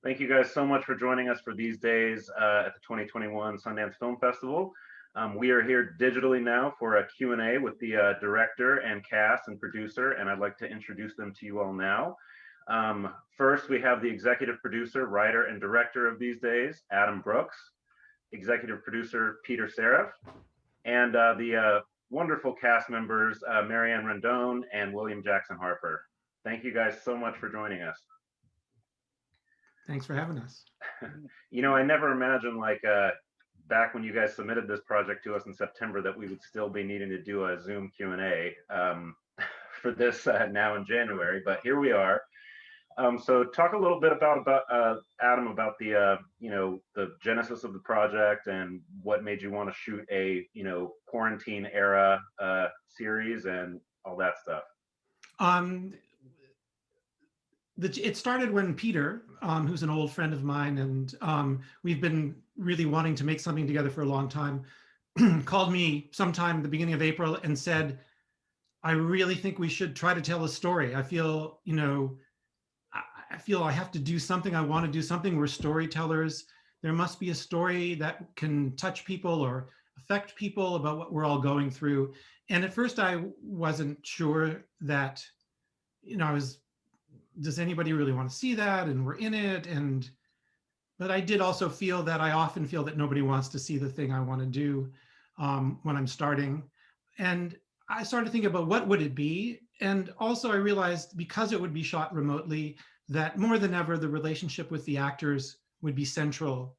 Thank you guys so much for joining us for these days at the 2021 Sundance Film Festival. We are here digitally now for a Q&A with the director and cast and producer, and I'd like to introduce them to you all now. First, we have the executive producer, writer, and director of these days, Adam Brooks, executive producer, Peter Seraph, and the wonderful cast members, Marianne Rendon and William Jackson Harper. Thank you guys so much for joining us. Thanks for having us. I never imagined back when you guys submitted this project to us in September that we would still be needing to do a Zoom Q&A for this now in January, but here we are. So talk a little bit about Adam, about the the genesis of the project and what made you want to shoot a quarantine era series and all that stuff. It started when Peter, who's an old friend of mine, and we've been really wanting to make something together for a long time, called me sometime at the beginning of April and said, I really think we should try to tell a story. I feel, I have to do something. I want to do something. We're storytellers. There must be a story that can touch people or affect people about what we're all going through. And at first I wasn't sure that, does anybody really want to see that? And we're in it. But I did also feel that I often feel that nobody wants to see the thing I want to do when I'm starting. And I started thinking about what would it be? And also I realized because it would be shot remotely, that more than ever, the relationship with the actors would be central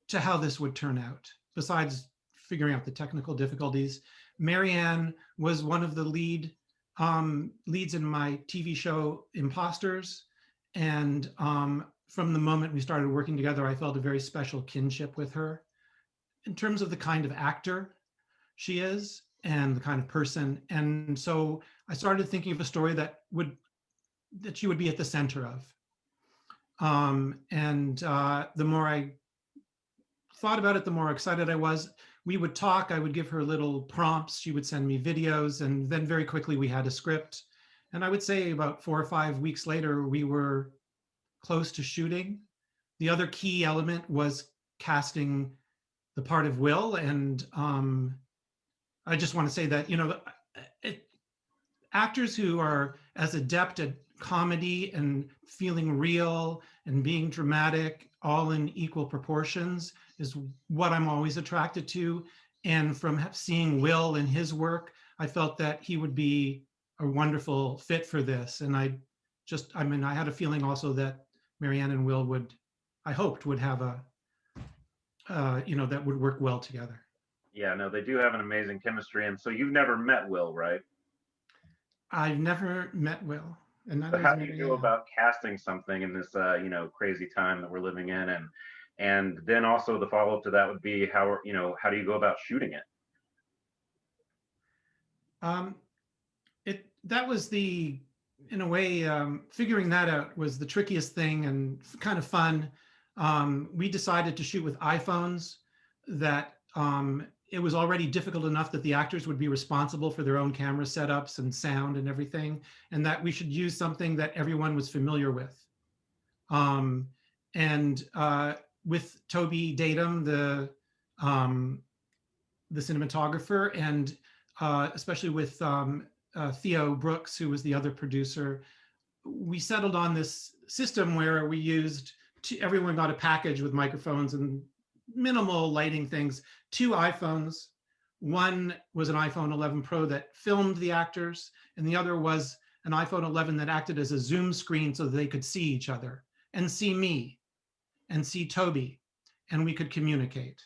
to how this would turn out. Besides figuring out the technical difficulties, Marianne was one of the leads in my TV show Imposters. And from the moment we started working together, I felt a very special kinship with her in terms of the kind of actor she is and the kind of person. And so I started thinking of a story that she would be at the center of. The more I thought about it, the more excited I was. We would talk, I would give her little prompts, she would send me videos, and then very quickly we had a script. And I would say about 4 or 5 weeks later, we were close to shooting. The other key element was casting the part of Will. And I just want to say that, actors who are as adept at comedy and feeling real and being dramatic all in equal proportions is what I'm always attracted to. And from seeing Will and his work, I felt that he would be a wonderful fit for this. And I had a feeling also that Marianne and Will I hoped would have that would work well together. Yeah, no, they do have an amazing chemistry. And so you've never met Will, right? I've never met Will. And so how do you go about casting something in this, crazy time that we're living in? And then also the follow-up to that would be how do you go about shooting it? That was in a way, figuring that out was the trickiest thing and kind of fun. We decided to shoot with iPhones that it was already difficult enough that the actors would be responsible for their own camera setups and sound and everything, and that we should use something that everyone was familiar with. With Toby Datum, the cinematographer, and especially with Theo Brooks, who was the other producer, we settled on this system where we used everyone got a package with microphones and minimal lighting things, 2 iPhones. One was an iPhone 11 Pro that filmed the actors, and the other was an iPhone 11 that acted as a Zoom screen so that they could see each other and see me and see Toby, and we could communicate.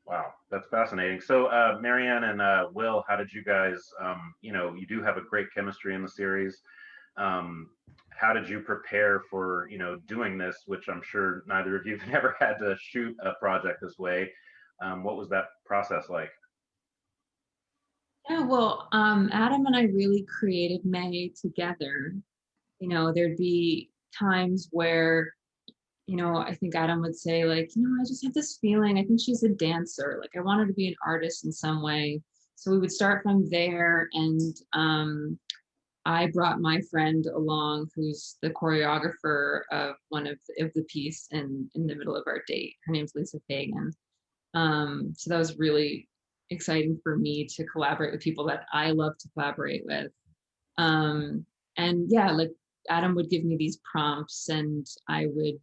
Wow, that's fascinating. So Marianne and Will, how did you guys, you do have a great chemistry in the series. How did you prepare for, doing this, which I'm sure neither of you have ever had to shoot a project this way. What was that process like? Yeah, well, Adam and I really created May together. There'd be times where, I think Adam would say, I just have this feeling, I think she's a dancer. I want her to be an artist in some way. So we would start from there, and I brought my friend along, who's the choreographer of one of the piece in the middle of our date. Her name's Lisa Fagan. So that was really exciting for me to collaborate with people that I love to collaborate with. Um, and yeah, like Adam would give me these prompts and I would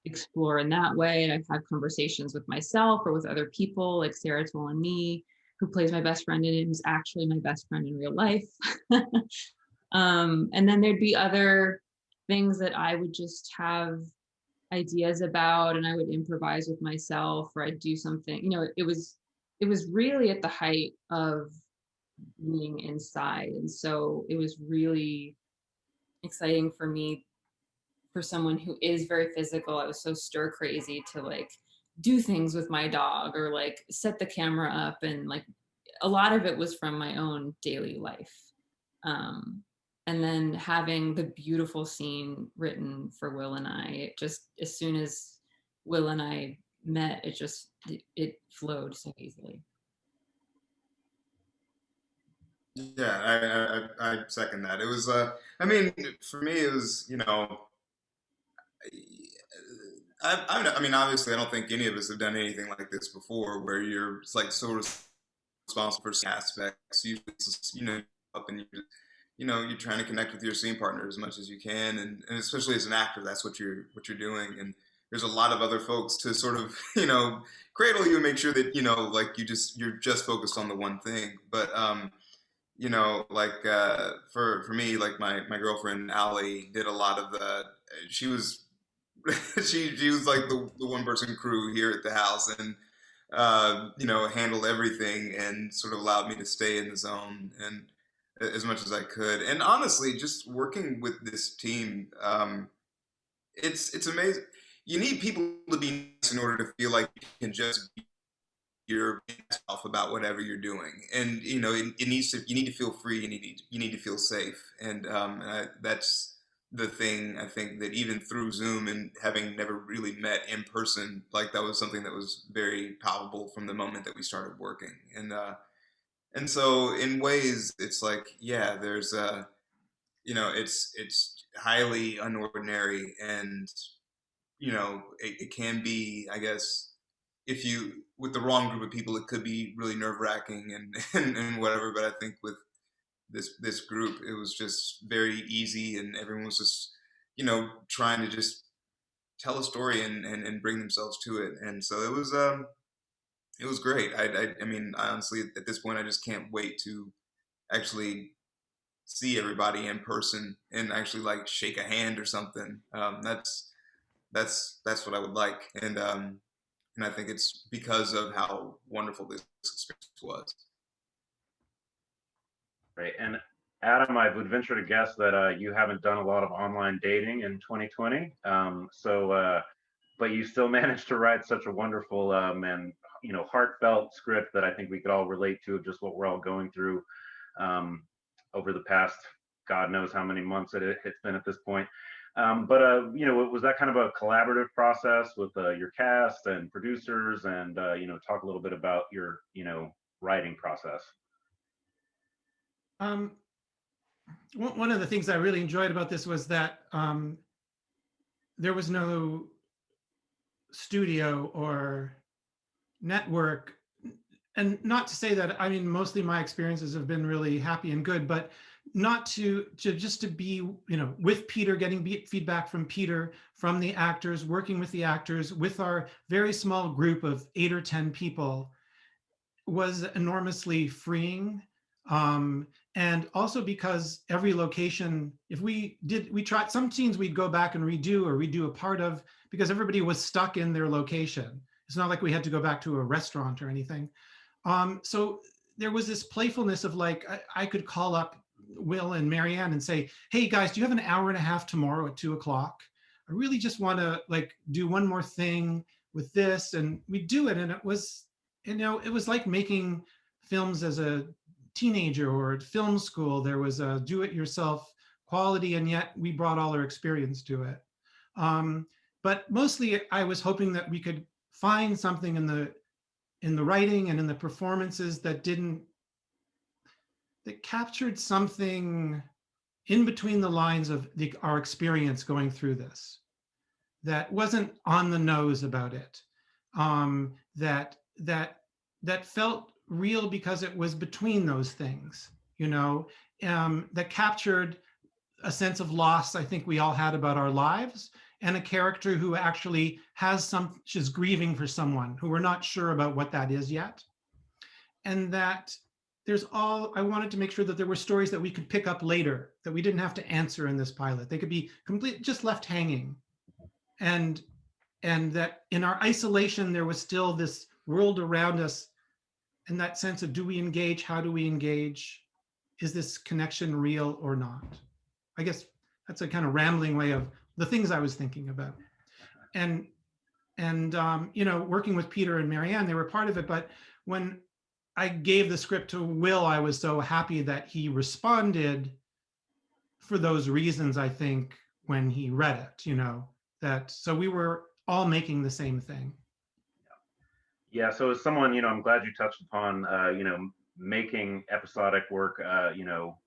explore in that way. And I'd have conversations with myself or with other people like Sarah Tolani, who plays my best friend in it, who's actually my best friend in real life. And then there'd be other things that I would just have ideas about and I would improvise with myself, or I'd do something, it was really at the height of being inside. And so it was really exciting for me, for someone who is very physical. I was so stir crazy to like do things with my dog or like set the camera up, and like a lot of it was from my own daily life. Um, and then having the beautiful scene written for Will and I, it just, as soon as Will and I met, it flowed so easily. Yeah, I second that. It was, I mean, for me, it was, I mean, obviously, I don't think any of us have done anything like this before, where you're like so responsible for some aspects. Usually, up and you're trying to connect with your scene partner as much as you can, and especially as an actor, that's what you're doing. And there's a lot of other folks to sort of cradle you and make sure that like you're just focused on the one thing. But like for me, like my girlfriend Allie did a lot of the. She was she was like the one person crew here at the house, and handled everything and sort of allowed me to stay in the zone and as much as I could. And honestly, just working with this team, it's amazing. You need people to be nice in order to feel like you can just be yourself about whatever you're doing. And it needs to you need to feel free and you need to feel safe. And that's the thing, I think, that even through Zoom and having never really met in person, like that was something that was very palpable from the moment that we started working. And so in ways it's like, yeah, there's it's highly unordinary, and it can be, I guess, if you with the wrong group of people, it could be really nerve wracking and, and whatever. But I think with this group, it was just very easy, and everyone was just trying to just tell a story and bring themselves to it. And so it was great. I mean, honestly, at this point, I just can't wait to actually see everybody in person and actually like shake a hand or something. That's what I would like. And I think it's because of how wonderful this experience was. Right. And Adam, I would venture to guess that you haven't done a lot of online dating in 2020. But you still managed to write such a wonderful and heartfelt script that I think we could all relate to, of just what we're all going through um, over the past God knows how many months it's been at this point. Was that kind of a collaborative process with your cast and producers, and talk a little bit about your writing process? One of the things I really enjoyed about this was that there was no studio or network. And not to say that, I mean, mostly my experiences have been really happy and good, but not to just to be, with Peter, getting feedback from Peter, from the actors, working with the actors, with our very small group of 8 or 10 people, was enormously freeing. And also because every location, if we tried some scenes, we'd go back and redo a part of, because everybody was stuck in their location. It's not like we had to go back to a restaurant or anything. So there was this playfulness of like, I could call up Will and Marianne and say, hey guys, do you have an hour and a half tomorrow at 2:00? I really just want to like do one more thing with this. And we do it. And it was, it was like making films as a teenager or at film school. There was a do-it-yourself quality, and yet we brought all our experience to it. But mostly I was hoping that we could find something in the writing and in the performances that captured something in between the lines of our experience going through this, that wasn't on the nose about it, that felt real because it was between those things, that captured a sense of loss I think we all had about our lives, and a character who actually she's grieving for someone who we're not sure about what that is yet. And that I wanted to make sure that there were stories that we could pick up later, that we didn't have to answer in this pilot. They could be just left hanging. And that in our isolation, there was still this world around us, and that sense of, do we engage? How do we engage? Is this connection real or not? I guess that's a kind of rambling way of the things I was thinking about. And working with Peter and Marianne, they were part of it. But when I gave the script to Will, I was so happy that he responded for those reasons, I think, when he read it, so we were all making the same thing. Yeah, so as someone, I'm glad you touched upon, making episodic work,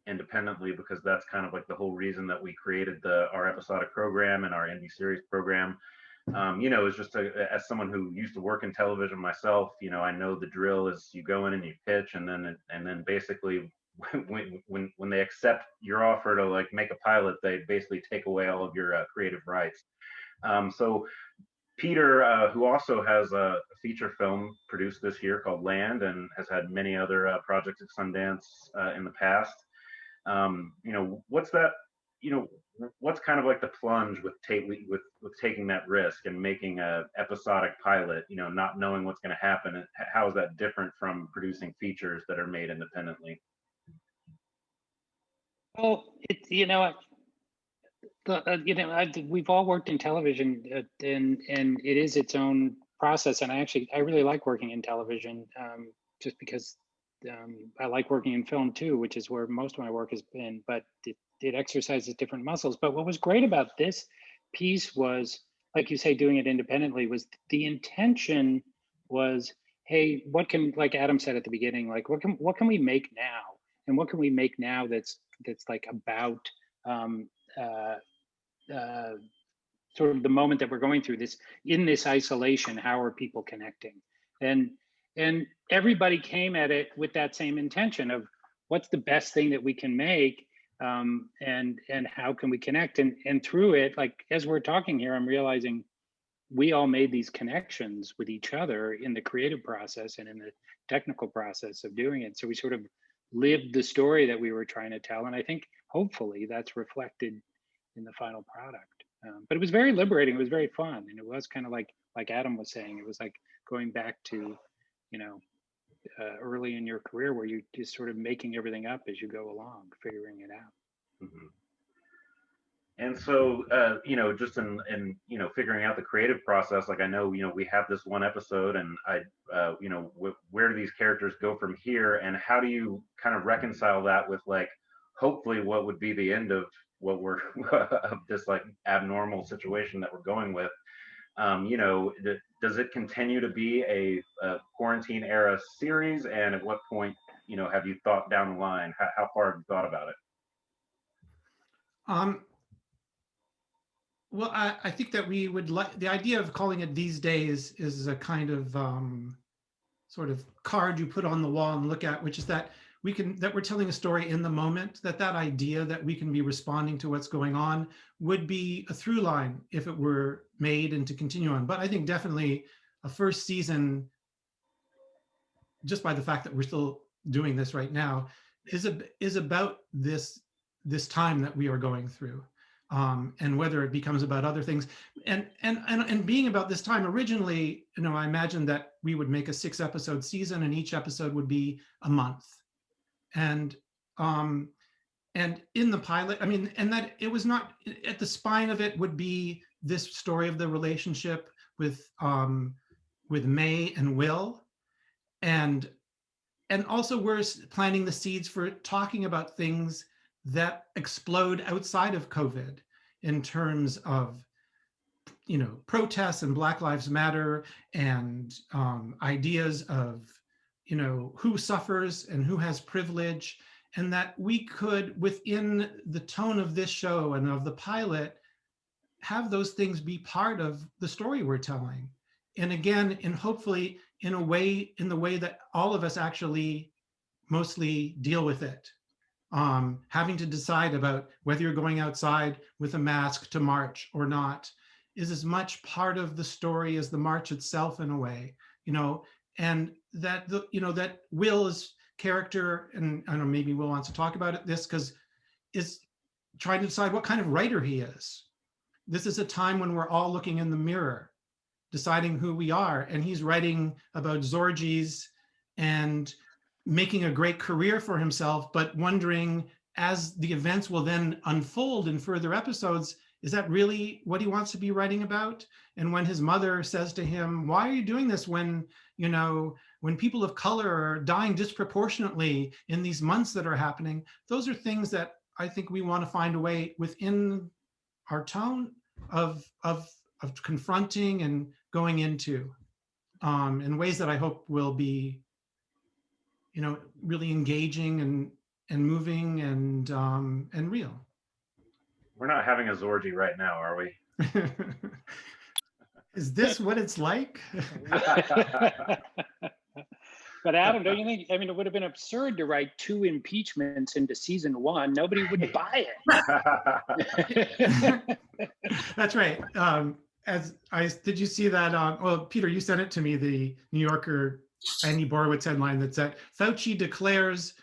independently, because that's kind of like the whole reason that we created our episodic program and our indie series program. Is just as someone who used to work in television myself, I know the drill is you go in and you pitch, and then basically when they accept your offer to like make a pilot, they basically take away all of your creative rights. So Peter, who also has a feature film produced this year called Land, and has had many other projects at Sundance in the past. What's that? What's kind of like the plunge with taking that risk and making a episodic pilot? Not knowing what's going to happen. How is that different from producing features that are made independently? Well, we've all worked in television, and it is its own process. And I really like working in television, just because I like working in film too, which is where most of my work has been. But it exercises different muscles. But what was great about this piece was, like you say, doing it independently, was the intention was, hey, like Adam said at the beginning, like what can we make now, and what can we make now that's like about sort of the moment that we're going through in this isolation. How are people connecting? And everybody came at it with that same intention of what's the best thing that we can make, and how can we connect? And through it, like as we're talking here, I'm realizing we all made these connections with each other in the creative process and in the technical process of doing it. So we sort of lived the story that we were trying to tell, and I think hopefully that's reflected in the final product. But it was very liberating. It was very fun, and it was kind of like Adam was saying, it was like going back to early in your career, where you just sort of making everything up as you go along, figuring it out. Mm-hmm. And so, just in figuring out the creative process, like I know, we have this one episode, and where do these characters go from here, and how do you kind of reconcile that with like, hopefully, what would be the end of what we're of this like abnormal situation that we're going with? Does it continue to be a quarantine era series? And at what point, have you thought down the line? How far have you thought about it? Well, I think that we would like the idea of calling it These Days is a kind of sort of card you put on the wall and look at, which is that we're telling a story in the moment, that idea that we can be responding to what's going on would be a through line if it were made and to continue on. But I think definitely a first season, just by the fact that we're still doing this right now, is about this time that we are going through. And whether it becomes about other things, and being about this time. Originally, I imagined that we would make a 6-episode season, and each episode would be a month. And in the pilot, and that it was not at the spine of it would be this story of the relationship with May and Will, and also we're planting the seeds for talking about things that explode outside of COVID in terms of, protests and Black Lives Matter, and ideas of, who suffers and who has privilege, and that we could, within the tone of this show and of the pilot, have those things be part of the story we're telling. And again, and hopefully in a way, in the way that all of us actually mostly deal with it. Having to decide about whether you're going outside with a mask to march or not is as much part of the story as the march itself in a way, and that that Will's character, and I don't know, maybe Will wants to talk about this because is trying to decide what kind of writer he is. This is a time when we're all looking in the mirror, deciding who we are, and he's writing about Zorges and making a great career for himself, but wondering as the events will then unfold in further episodes, is that really what he wants to be writing about? And when his mother says to him, why are you doing this when people of color are dying disproportionately in these months that are happening? Those are things that I think we want to find a way within our tone of confronting and going into in ways that I hope will be really engaging and moving and real. We're not having a Zorgie right now, are we? Is this what it's like? But Adam, don't you think? I mean, it would have been absurd to write 2 impeachments into season 1. Nobody would buy it. That's right. Did you see that? Well, Peter, you sent it to me. The New Yorker Andy Borowitz headline that said Fauci declares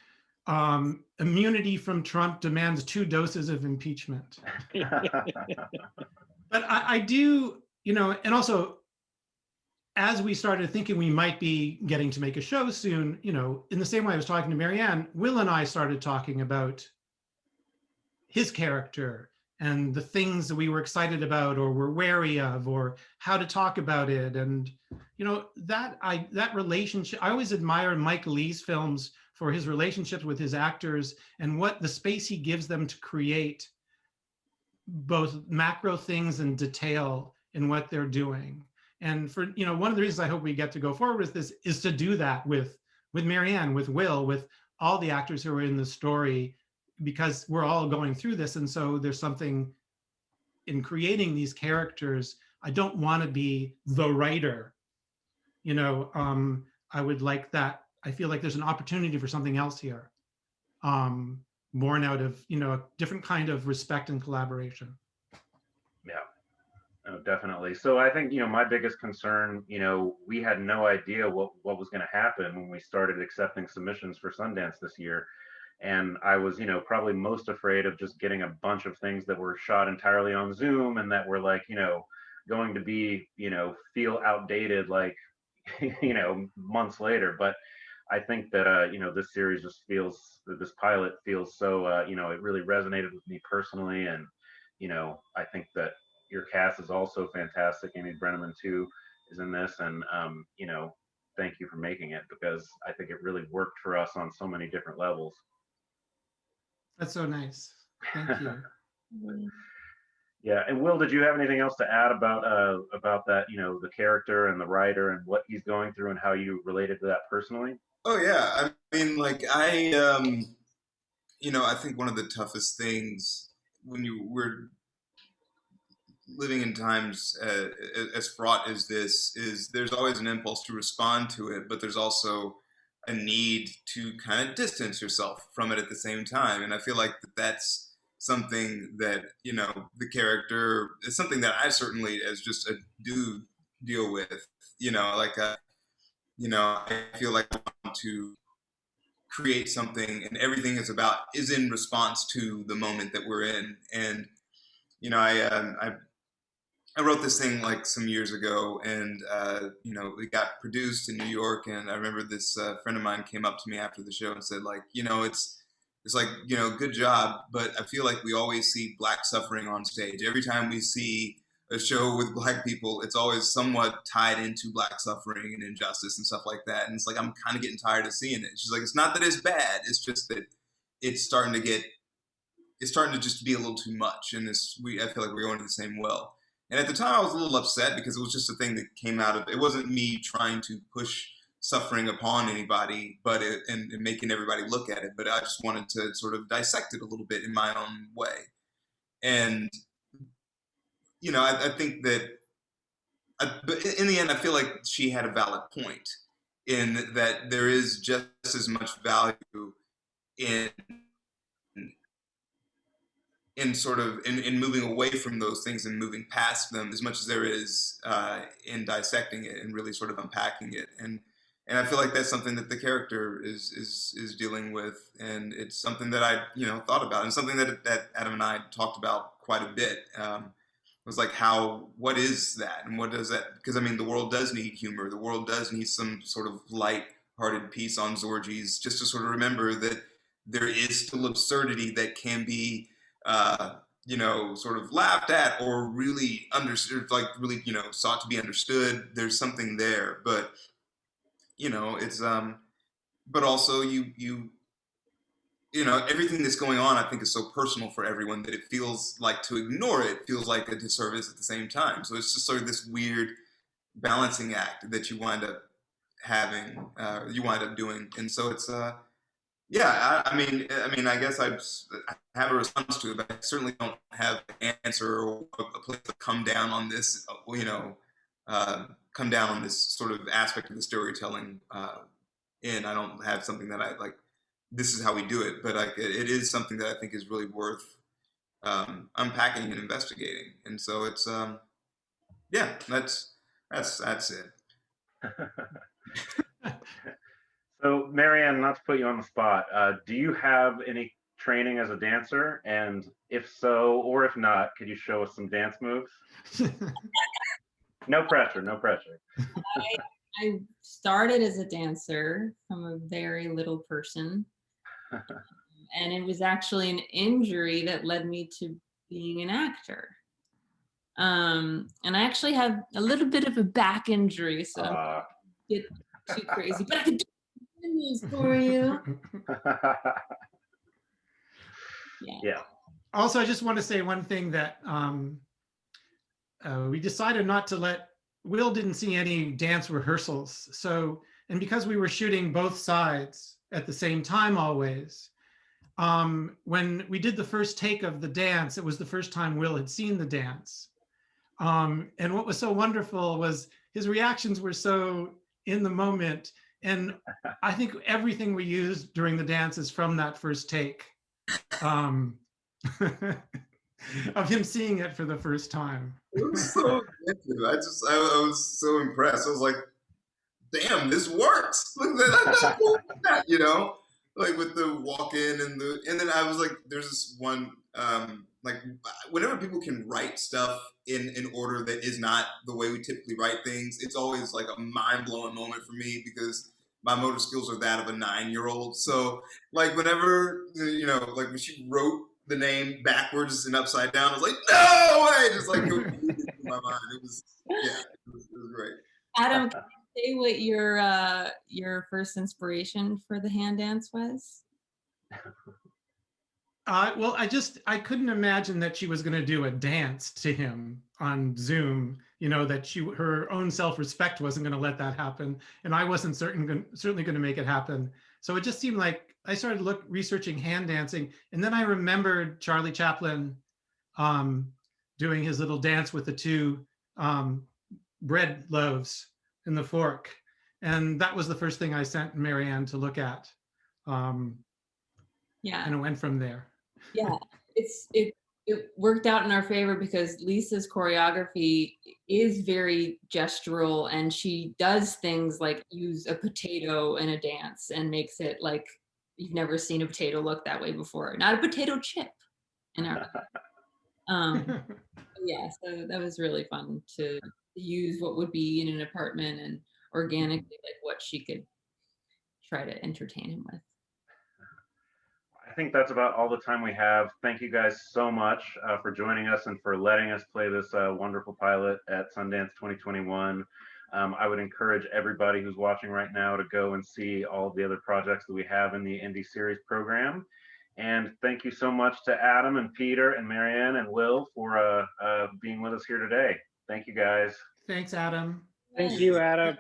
immunity from Trump demands 2 doses of impeachment. But I do, and also as we started thinking we might be getting to make a show soon, in the same way I was talking to Marianne, Will and I started talking about his character and the things that we were excited about or were wary of or how to talk about it. And, that relationship, I always admire Mike Leigh's films for his relationships with his actors and what the space he gives them to create both macro things and detail in what they're doing. And for, one of the reasons I hope we get to go forward with this is to do that with Marianne, with Will, with all the actors who are in the story, because we're all going through this. And so there's something in creating these characters. I don't want to be the writer, I would like that. I feel like there's an opportunity for something else here, born out of, a different kind of respect and collaboration. Yeah, no, definitely. So I think, my biggest concern, we had no idea what was going to happen when we started accepting submissions for Sundance this year. And I was, probably most afraid of just getting a bunch of things that were shot entirely on Zoom and that were like, going to be, feel outdated, like, months later. But I think that, this series just feels, this pilot feels so, it really resonated with me personally. And, I think that your cast is also fantastic. Amy Brenneman too is in this. And, thank you for making it, because I think it really worked for us on so many different levels. That's so nice. Thank you. Yeah, and Will, did you have anything else to add about that, the character and the writer and what he's going through and how you related to that personally? Oh yeah, I mean, like I think one of the toughest things when we're living in times as fraught as this is there's always an impulse to respond to it, but there's also a need to kind of distance yourself from it at the same time. And I feel like that's something that, the character is something that I certainly, as just a dude, deal with, I feel like I want to create something and everything is in response to the moment that we're in. And, I wrote this thing like some years ago, and it got produced in New York. And I remember this friend of mine came up to me after the show and said, like, it's like, good job, but I feel like we always see Black suffering on stage. Every time we see a show with Black people, it's always somewhat tied into Black suffering and injustice and stuff like that. And it's like I'm kind of getting tired of seeing it. She's like, it's not that it's bad, it's just that it's starting to just be a little too much. And I feel like we're going to the same well. And at the time, I was a little upset because it was just a thing that came out of, it wasn't me trying to push suffering upon anybody, but and making everybody look at it. But I just wanted to sort of dissect it a little bit in my own way. And, you know, I think that, but in the end, I feel like she had a valid point in that there is just as much value in sort of in moving away from those things and moving past them as much as there is in dissecting it and really sort of unpacking it. And I feel like that's something that the character is dealing with, and it's something that I, you know, thought about, and something that Adam and I talked about quite a bit. Was like, what is that, and what does that? Because I mean, the world does need humor. The world does need some sort of light-hearted piece on Zorges, just to sort of remember that there is still absurdity that can be, you know, sort of laughed at or really understood, like really, you know, sought to be understood. There's something there, but you know, it's but also you know, everything that's going on, I think, is so personal for everyone that it feels like to ignore it feels like a disservice at the same time. So it's just sort of this weird balancing act that you wind up having, you wind up doing. And so it's, yeah, I mean, I guess I have a response to it, but I certainly don't have an answer or a place to come down on this, you know, come down on this sort of aspect of the storytelling. I don't have something that I like, this is how we do it, but it is something that I think is really worth unpacking and investigating. And so it's, yeah, that's it. So, Marianne, not to put you on the spot, do you have any training as a dancer? And if so, or if not, could you show us some dance moves? No pressure, no pressure. I started as a dancer from a very little person. And it was actually an injury that led me to being an actor. And I actually have a little bit of a back injury, so I don't get too crazy, but I can do this for you. Yeah. Also, I just want to say one thing that we decided not to let, Will didn't see any dance rehearsals. So, and because we were shooting both sides at the same time always, when we did the first take of the dance, it was the first time Will had seen the dance. And what was so wonderful was his reactions were so in the moment. And I think everything we used during the dance is from that first take, of him seeing it for the first time. It was so effective. I was so impressed. I was like, damn, this works. Look at that, you know, like with the walk in and then I was like, there's this one, like whenever people can write stuff in order that is not the way we typically write things, it's always like a mind-blowing moment for me because my motor skills are that of a 9-year-old. So like whenever, you know, like when she wrote the name backwards and upside down, I was like, no way! Just like in my mind. It was, yeah, it was great. Adam, can you say what your first inspiration for the hand dance was? Well, I couldn't imagine that she was going to do a dance to him on Zoom, you know, that her own self-respect wasn't going to let that happen. And I wasn't certainly going to make it happen. So it just seemed like I started researching hand dancing. And then I remembered Charlie Chaplin doing his little dance with the two bread loaves in the fork. And that was the first thing I sent Marianne to look at. Yeah. And it went from there. Yeah, it worked out in our favor because Lisa's choreography is very gestural, and she does things like use a potato in a dance and makes it like you've never seen a potato look that way before. Not a potato chip in our yeah, so that was really fun to use what would be in an apartment and organically like what she could try to entertain him with. I think that's about all the time we have. Thank you guys so much for joining us and for letting us play this wonderful pilot at Sundance 2021. I would encourage everybody who's watching right now to go and see all of the other projects that we have in the Indie Series program. And thank you so much to Adam and Peter and Marianne and Will for being with us here today. Thank you, guys. Thanks, Adam. Thank you, Adam.